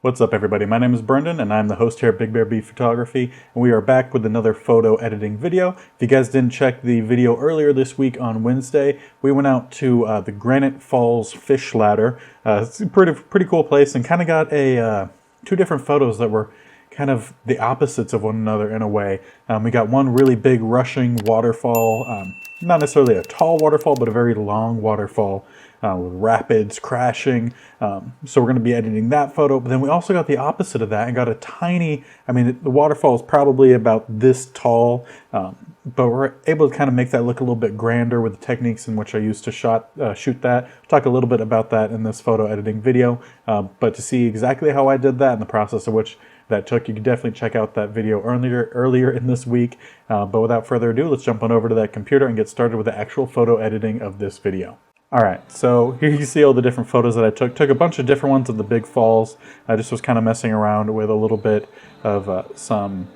What's up everybody, my name is Brenden and I'm the host here at BigBearB Photography, and we are back with another photo editing video. If you guys didn't check the video earlier this week on Wednesday, we went out to the Granite Falls Fish Ladder. It's a pretty cool place, and kind of got a two different photos that were kind of the opposites of one another in a way. We got one really big rushing waterfall, not necessarily a tall waterfall, but a very long waterfall with rapids crashing. So we're going to be editing that photo, but then we also got the opposite of that and got a tiny, the waterfall is probably about this tall, but we're able to kind of make that look a little bit grander with the techniques in which I used to shoot that. I'll talk a little bit about that in this photo editing video, but to see exactly how I did that and the process of which that took, you can definitely check out that video earlier in this week. But without further ado, let's jump on over to that computer and get started with the actual photo editing of this video. Alright, so here you see all the different photos that I took. Took a bunch of different ones of the big falls. I just was kind of messing around with a little bit of some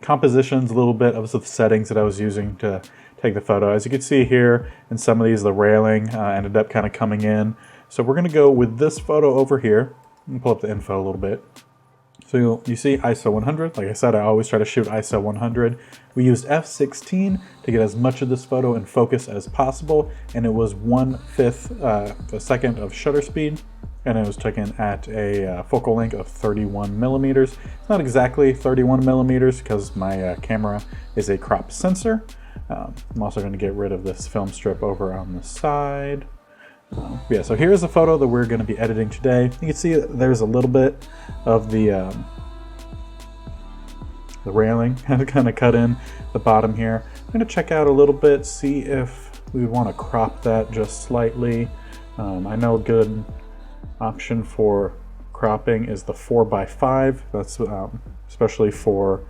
compositions, a little bit of the settings that I was using to take the photo. As you can see here, in some of these, the railing ended up kind of coming in. So we're going to go with this photo over here. Let me pull up the info a little bit. So you see ISO 100. Like I said, I always try to shoot ISO 100. We used f16 to get as much of this photo in focus as possible, and it was 1/5 a second of shutter speed, and it was taken at a focal length of 31 millimeters. It's not exactly 31 millimeters because my camera is a crop sensor. I'm also going to get rid of this film strip over on the side. Yeah, so here's the photo that we're going to be editing today. You can see there's a little bit of the railing kind of cut in the bottom here. I'm going to check out a little bit, see if we want to crop that just slightly. I know a good option for cropping is the 4:5. That's especially for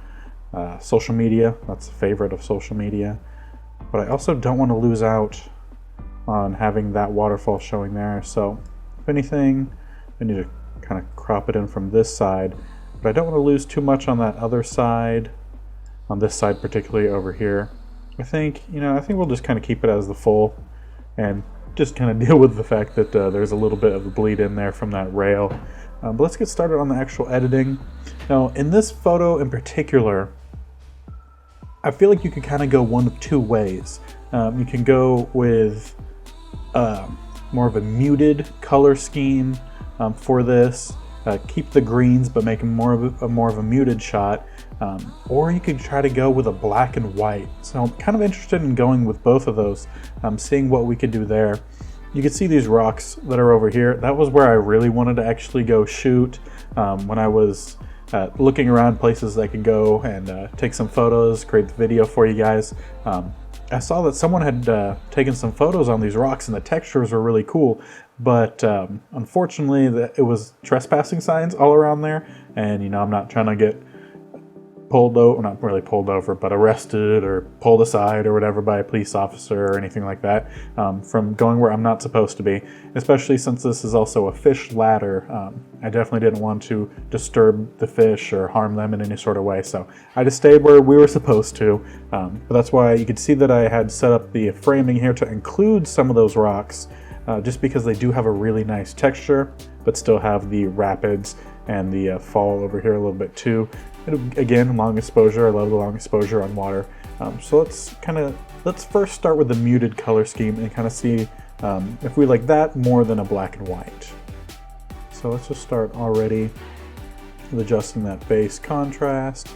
social media. That's a favorite of social media. But I also don't want to lose out on having that waterfall showing there. So if anything, I need to kind of crop it in from this side, but I don't want to lose too much on that other side, on this side particularly over here. I think we'll just kind of keep it as the full and just kind of deal with the fact that there's a little bit of a bleed in there from that rail. But let's get started on the actual editing. Now in this photo in particular, I feel like you can kind of go one of two ways. You can go with more of a muted color scheme for this, keep the greens but make more of a muted shot, or you could try to go with a black and white. So I'm kind of interested in going with both of those, seeing what we could do there. You can see these rocks that are over here. That was where I really wanted to actually go shoot when I was looking around places I could go and take some photos, create the video for you guys. I saw that someone had taken some photos on these rocks and the textures were really cool, but unfortunately it was trespassing signs all around there, and I'm not trying to get pulled over, not really pulled over, but arrested or pulled aside or whatever by a police officer or anything like that from going where I'm not supposed to be, especially since this is also a fish ladder. I definitely didn't want to disturb the fish or harm them in any sort of way, so I just stayed where we were supposed to. But that's why you could see that I had set up the framing here to include some of those rocks, just because they do have a really nice texture, but still have the rapids and the fall over here a little bit too. And again, long exposure. I love the long exposure on water. So let's first start with the muted color scheme and kind of see if we like that more than a black and white. So let's just start already with adjusting that base contrast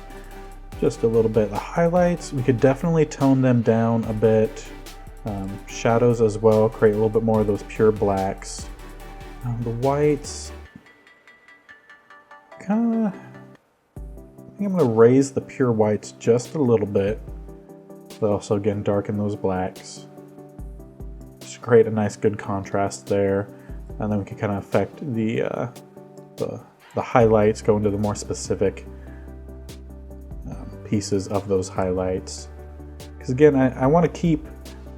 just a little bit. The highlights, we could definitely tone them down a bit. Shadows as well, create a little bit more of those pure blacks. The whites, I think I'm going to raise the pure whites just a little bit, but also again darken those blacks. Just create a nice good contrast there, and then we can kind of affect the highlights, go into the more specific pieces of those highlights. Because again, I want to keep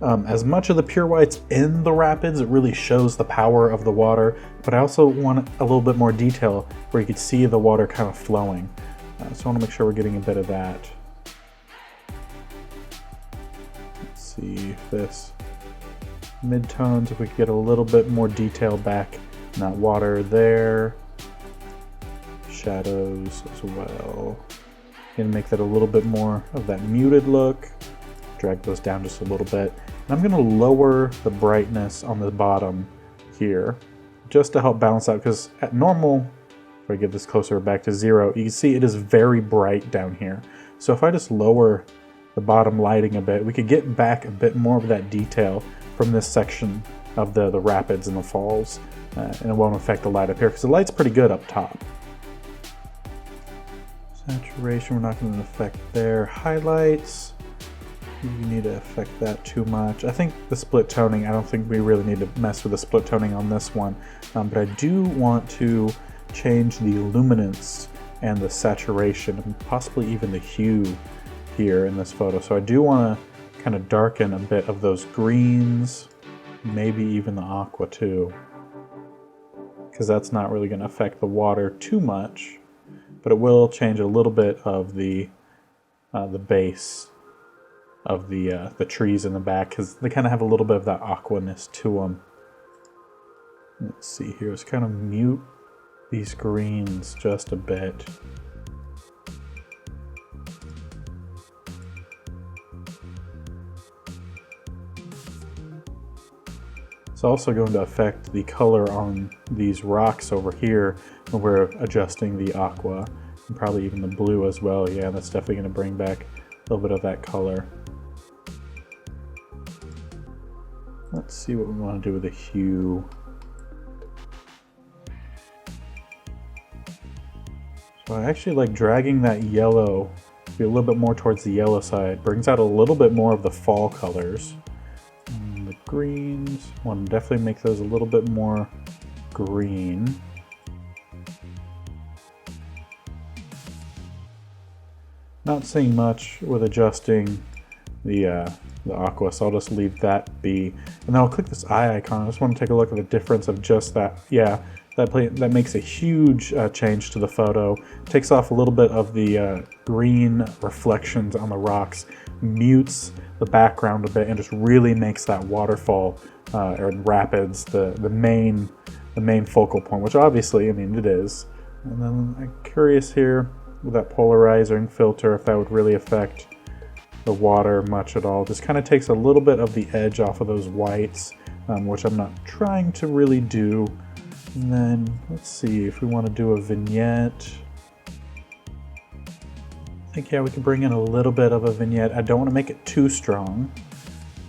as much of the pure whites in the rapids. It really shows the power of the water, but I also want a little bit more detail where you could see the water kind of flowing. So I want to make sure we're getting a bit of that. Let's see if this midtones, if we could get a little bit more detail back in that water there. shadows as well. Gonna make that a little bit more of that muted look. Drag those down just a little bit. And I'm gonna lower the brightness on the bottom here just to help balance out, because at normal, if I get this closer back to 0, you can see it is very bright down here. So if I just lower the bottom lighting a bit, we could get back a bit more of that detail from this section of the rapids and the falls, and it won't affect the light up here because the light's pretty good up top. Saturation, we're not going to affect there. Highlights, you need to affect that too much. I think the split toning, I don't think we really need to mess with the split toning on this one, but I do want to change the luminance and the saturation and possibly even the hue here in this photo. So I do want to kind of darken a bit of those greens, maybe even the aqua too, because that's not really going to affect the water too much, but it will change a little bit of the base of the trees in the back, because they kind of have a little bit of that aquaness to them. Let's see here, let's kind of mute these greens just a bit. It's also going to affect the color on these rocks over here when we're adjusting the aqua, and probably even the blue as well. Yeah, that's definitely going to bring back a little bit of that color. Let's see what we want to do with the hue. So I actually like dragging that yellow to be a little bit more towards the yellow side. Brings out a little bit more of the fall colors. And the greens, want to definitely make those a little bit more green. Not seeing much with adjusting the aqua, so I'll just leave that be. And then I'll click this eye icon. I just want to take a look at the difference of just that. Yeah, that makes a huge change to the photo. Takes off a little bit of the green reflections on the rocks, mutes the background a bit, and just really makes that waterfall or rapids the main focal point, which obviously, I mean, it is. And then I'm curious here with that polarizing filter if that would really affect the water much at all. Just kind of takes a little bit of the edge off of those whites, which I'm not trying to really do. And then let's see if we want to do a vignette. I think, yeah, we can bring in a little bit of a vignette. I don't want to make it too strong,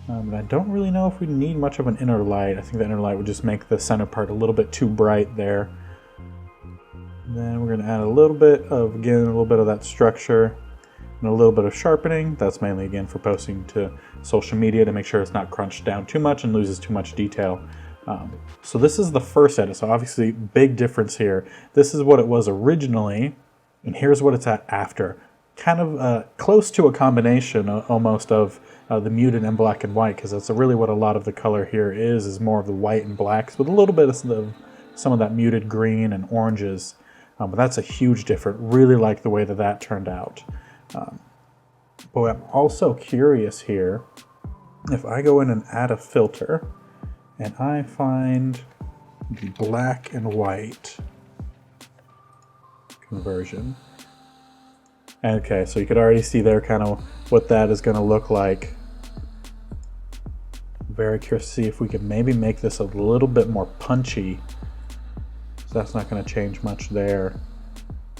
but I don't really know if we need much of an inner light. I think the inner light would just make the center part a little bit too bright there. And then we're going to add a little bit of, again, a little bit of that structure and a little bit of sharpening. That's mainly, again, for posting to social media to make sure it's not crunched down too much and loses too much detail. So this is the first edit, so obviously big difference here. This is what it was originally, and here's what it's at after. Kind of close to a combination almost of the muted and black and white, because that's really what a lot of the color here is more of the white and blacks with a little bit of some of that muted green and oranges. But that's a huge difference. Really like the way that turned out. But I'm also curious here, if I go in and add a filter, and I find the black and white conversion. Okay, so you could already see there kind of what that is going to look like. Very curious to see if we could maybe make this a little bit more punchy. So that's not going to change much there.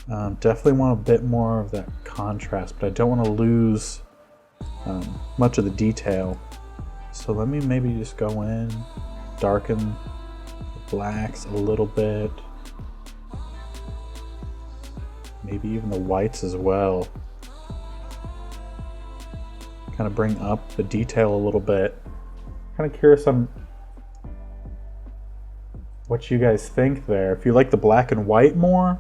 Definitely want a bit more of that contrast, but I don't want to lose much of the detail. So let me maybe just go in, darken the blacks a little bit. Maybe even the whites as well. Kind of bring up the detail a little bit. Kind of curious on what you guys think there. If you like the black and white more,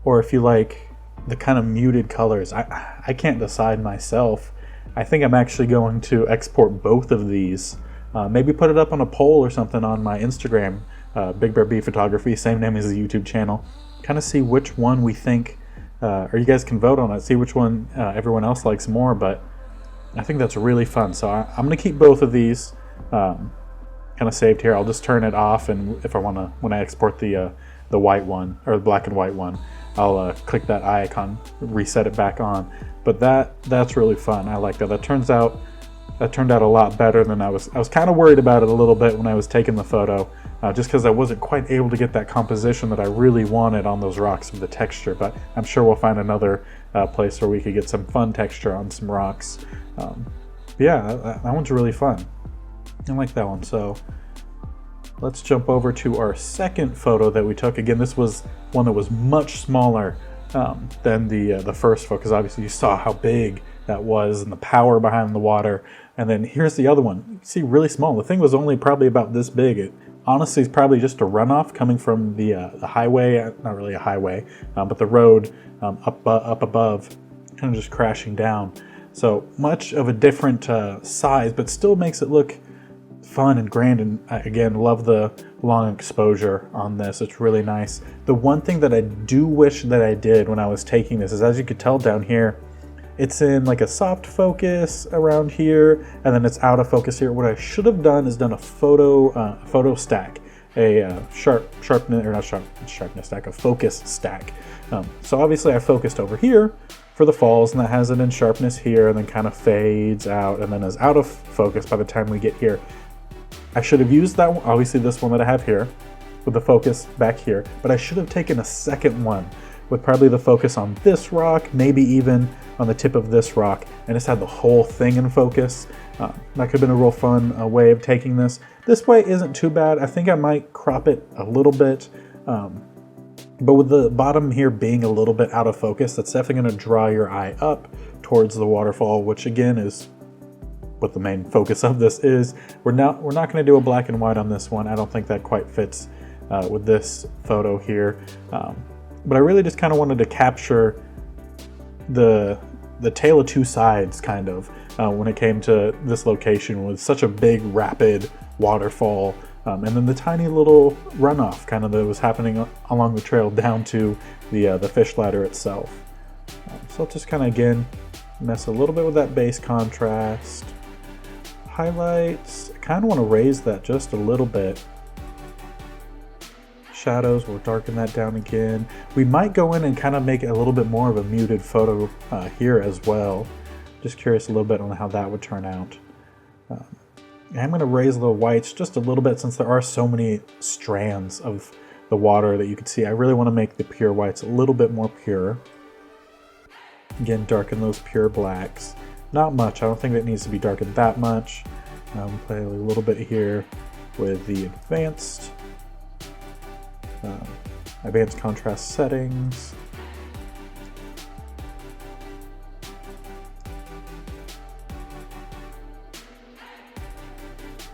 or if you like the kind of muted colors. I can't decide myself. I think I'm actually going to export both of these. Maybe put it up on a poll or something on my Instagram, BigBearB Photography, same name as the YouTube channel. Kind of see which one we think, or you guys can vote on it, see which one everyone else likes more, but I think that's really fun. So I'm going to keep both of these kind of saved here. I'll just turn it off, and if I want to, when I export the white one, or the black and white one, I'll click that eye icon, reset it back on. But that's really fun. I like that. That turned out a lot better than I was kind of worried about it a little bit when I was taking the photo, just because I wasn't quite able to get that composition that I really wanted on those rocks with the texture. But I'm sure we'll find another place where we could get some fun texture on some rocks. Yeah, that one's really fun. I like that one. So let's jump over to our second photo that we took. Again, this was one that was much smaller than the first photo, because obviously you saw how big that was and the power behind the water. And then here's the other one. You can see really small. The thing was only probably about this big. It honestly is probably just a runoff coming from the highway, not really a highway, but the road up above, kind of just crashing down. So much of a different size, but still makes it look fun and grand. And I, again, love the long exposure on this. It's really nice. The one thing that I do wish that I did when I was taking this is, as you could tell down here, it's in like a soft focus around here, and then it's out of focus here. What I should have done is done a photo stack, a sharpness stack, a focus stack. So obviously I focused over here for the falls, and that has it in sharpness here, and then kind of fades out, and then is out of focus by the time we get here. I should have used that one, obviously this one that I have here, with the focus back here, but I should have taken a second one with probably the focus on this rock, maybe even on the tip of this rock, and just had the whole thing in focus. That could have been a real fun way of taking this. This way isn't too bad. I think I might crop it a little bit, but with the bottom here being a little bit out of focus, that's definitely going to draw your eye up towards the waterfall, which again is what the main focus of this is. We're not going to do a black and white on this one. I don't think that quite fits with this photo here. But I really just kind of wanted to capture the tale of two sides, kind of, when it came to this location with such a big, rapid waterfall, and then the tiny little runoff kind of that was happening along the trail down to the fish ladder itself. So I'll just kind of, again, mess a little bit with that base contrast. Highlights, I kind of want to raise that just a little bit. Shadows, we'll darken that down again. We might go in and kind of make it a little bit more of a muted photo here as well. Just curious a little bit on how that would turn out. I'm going to raise the whites just a little bit since there are so many strands of the water that you can see. I really want to make the pure whites a little bit more pure. Again, darken those pure blacks. Not much, I don't think it needs to be darkened that much. Play a little bit here with the advanced contrast settings.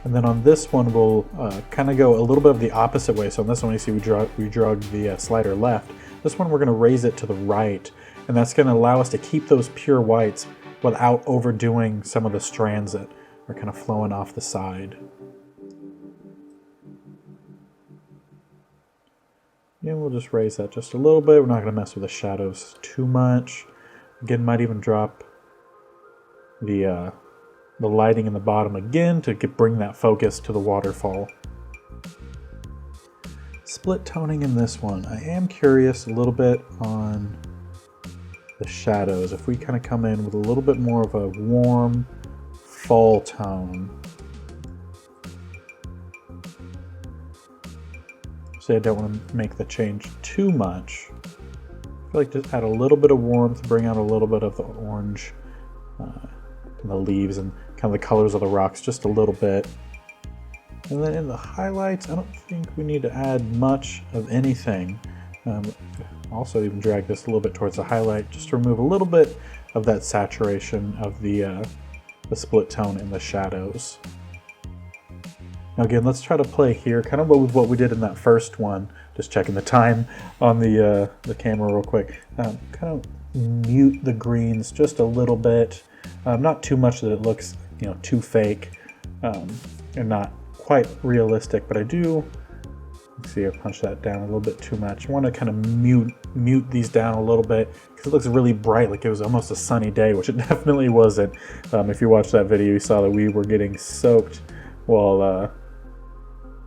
And then on this one, we'll kind of go a little bit of the opposite way. So on this one, you see we drug the slider left. This one, we're going to raise it to the right. And that's going to allow us to keep those pure whites without overdoing some of the strands that are kind of flowing off the side. And we'll just raise that just a little bit. We're not going to mess with the shadows too much. Again, might even drop the lighting in the bottom again to bring that focus to the waterfall. Split toning in this one. I am curious a little bit on the shadows. If we kind of come in with a little bit more of a warm fall tone. So I don't want to make the change too much. I feel like just add a little bit of warmth, bring out a little bit of the orange in the leaves and kind of the colors of the rocks just a little bit. And then in the highlights, I don't think we need to add much of anything. Also even drag this a little bit towards the highlight just to remove a little bit of that saturation of the split tone in the shadows. Now again, let's try to play here kind of with what we did in that first one. Just checking the time on the camera real quick. Kind of mute the greens just a little bit. Not too much that it looks, too fake and not quite realistic, but I do, let's see, I punched that down a little bit too much. I want to kind of mute these down a little bit because it looks really bright, like it was almost a sunny day, which it definitely wasn't. If you watched that video, you saw that we were getting soaked while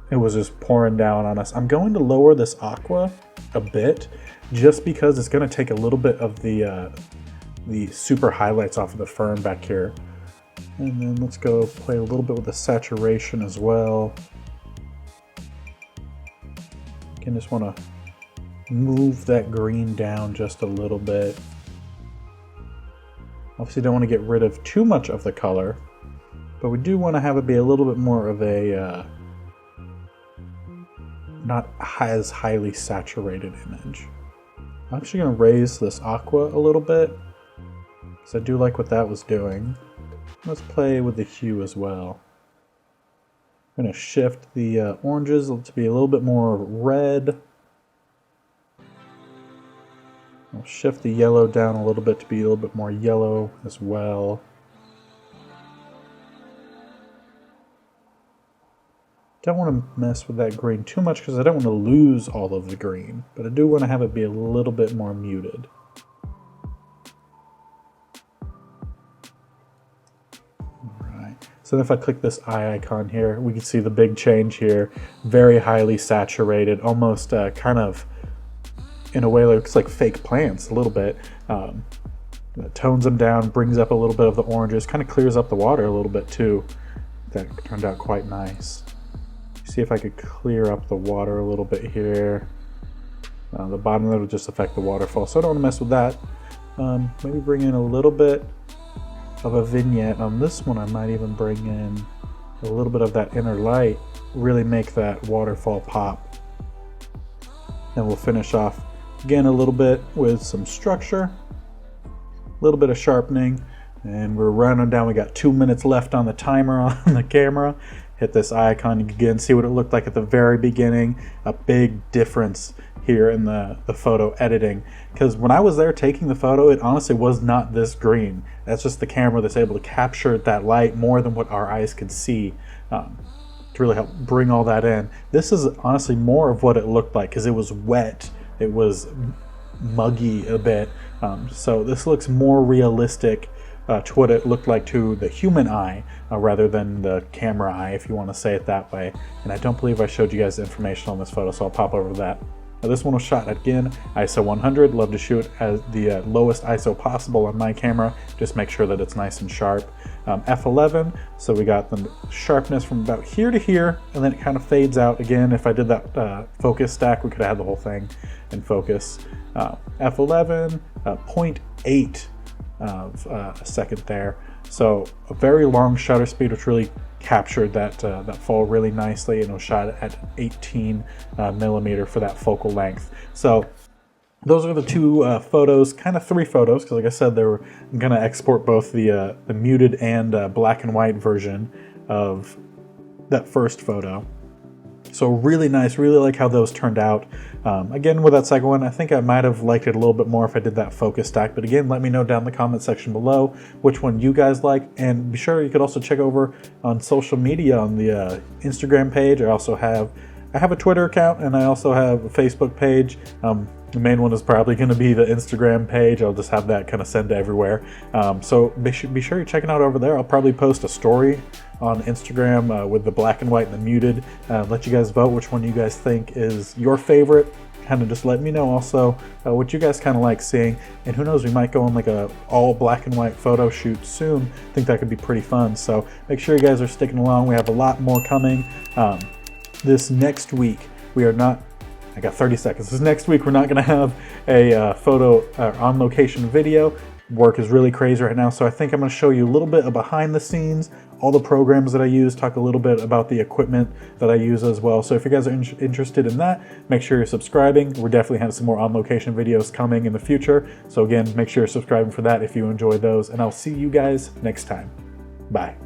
it was just pouring down on us. I'm going to lower this aqua a bit just because it's going to take a little bit of the super highlights off of the fern back here. And then let's go play a little bit with the saturation as well. Again, just want to move that green down just a little bit. Obviously don't want to get rid of too much of the color, but we do want to have it be a little bit more of a not as highly saturated image. I'm actually going to raise this aqua a little bit because I do like what that was doing. Let's play with the hue as well. I'm going to shift the oranges to be a little bit more red. I'll shift the yellow down a little bit to be a little bit more yellow as well. Don't want to mess with that green too much because I don't want to lose all of the green, but I do want to have it be a little bit more muted. Alright, so if I click this eye icon here, we can see the big change here. Very highly saturated, almost kind of in a way looks like fake plants a little bit. Tones them down, brings up a little bit of the oranges, kind of clears up the water a little bit too. That turned out quite nice. See if I could clear up the water a little bit here. The bottom of it will just affect the waterfall, so I don't want to mess with that. Maybe bring in a little bit of a vignette. On this one I might even bring in a little bit of that inner light, really make that waterfall pop. And we'll finish off again a little bit with some structure, a little bit of sharpening, and we're running down. We got 2 minutes left on the timer on the camera. Hit this icon again, see what it looked like at the very beginning. A big difference here in the photo editing, because when I was there taking the photo, it honestly was not this green. That's just the camera that's able to capture that light more than what our eyes could see. To really help bring all that in. This is honestly more of what it looked like because it was wet, it was muggy a bit, so this looks more realistic to what it looked like to the human eye rather than the camera eye, if you want to say it that way. And I don't believe I showed you guys the information on this photo, so I'll pop over to that. Now, this one was shot again ISO 100. Love to shoot at the lowest ISO possible on my camera. Just make sure that it's nice and sharp. F11, so we got the sharpness from about here to here, and then it kind of fades out again. If I did that focus stack, we could have had the whole thing in focus. F11, 0.8 of a second there. So a very long shutter speed, which really captured that fall really nicely, and it was shot at 18 millimeter for that focal length. So those are the two photos, kind of three photos, because like I said, I'm going to export both the muted and black and white version of that first photo. So really nice, really like how those turned out. Again, with that second one, I think I might have liked it a little bit more if I did that focus stack. But again, let me know down in the comment section below which one you guys like. And be sure you could also check over on social media on the Instagram page. I have a Twitter account, and I also have a Facebook page. The main one is probably going to be the Instagram page. I'll just have that kind of send to everywhere. So be sure you're checking out over there. I'll probably post a story on Instagram with the black and white and the muted. Let you guys vote which one you guys think is your favorite. Kind of just let me know also what you guys kind of like seeing. And who knows, we might go on like a all black and white photo shoot soon. I think that could be pretty fun. So make sure you guys are sticking along. We have a lot more coming. This next week, I got 30 seconds. This next week, we're not going to have a photo on location video. Work is really crazy right now, so I think I'm going to show you a little bit of behind the scenes, all the programs that I use, talk a little bit about the equipment that I use as well. So if you guys are interested in that, make sure you're subscribing. We're definitely having some more on location videos coming in the future. So again, make sure you're subscribing for that if you enjoy those, and I'll see you guys next time. Bye.